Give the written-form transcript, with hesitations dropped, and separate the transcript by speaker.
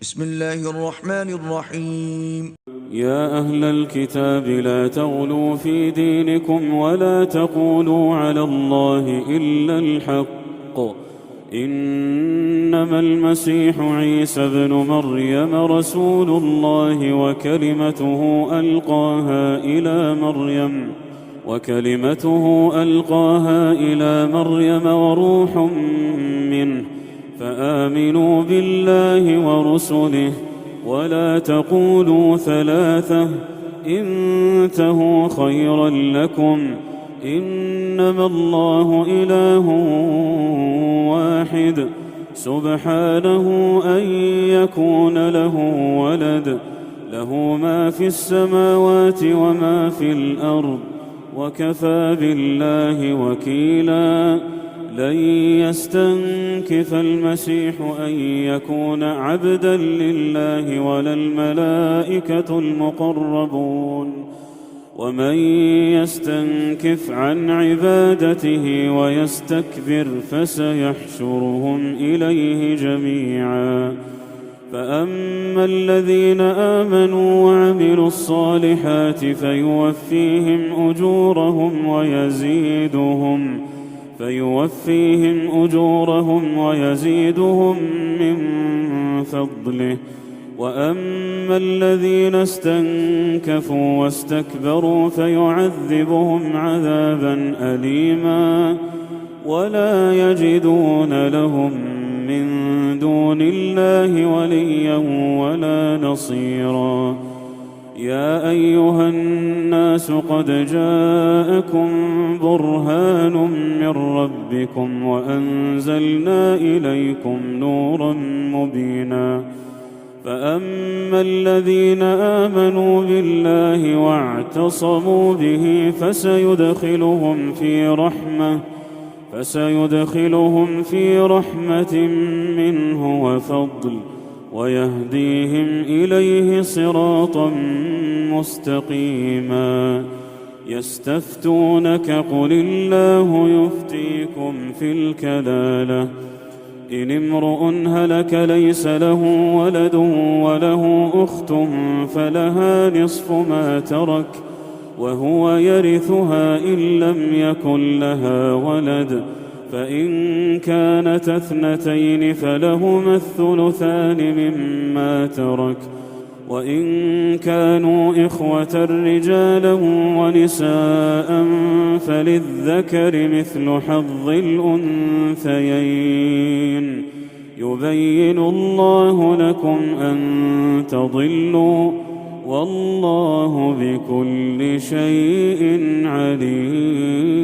Speaker 1: بسم الله الرحمن الرحيم.
Speaker 2: يا أهل الكتاب لا تغلوا في دينكم ولا تقولوا على الله إلا الحق، إنما المسيح عيسى ابن مريم رسول الله وكلمته ألقاها إلى مريم وروح منه، فآمنوا بالله ورسله ولا تقولوا ثلاثة، انتهوا خيرا لكم، إنما الله إله واحد سبحانه أن يكون له ولد، له ما في السماوات وما في الأرض، وكفى بالله وكيلا. لن يستنكف المسيح أن يكون عبدا لله ولا الملائكة المقربون، ومن يستنكف عن عبادته ويستكبر فسيحشرهم إليه جميعا. فأما الذين آمنوا وعملوا الصالحات فيوفيهم أجورهم ويزيدهم من فضله، وأما الذين استنكفوا واستكبروا فيعذبهم عذابا أليما، ولا يجدون لهم من دون الله وليا ولا نصيرا. يا أيها الناس قد جاءكم برهان من ربكم وأنزلنا إليكم نورا مبينا. فأما الذين آمنوا بالله واعتصموا به فسيدخلهم في رحمة منه وفضل، ويهديهم إليه صراطا مستقيما. يستفتونك قل الله يفتيكم في الكلالة، إن امرؤ هلك ليس له ولد وله أخت فلها نصف ما ترك وهو يرثها إن لم يكن لها ولد، فإن كانت اثنتين فلهما الثلثان مما ترك، وإن كانوا إخوة رجالا ونساء فللذكر مثل حظ الأنثيين. يبين الله لكم أن تضلوا، والله بكل شيء عليم.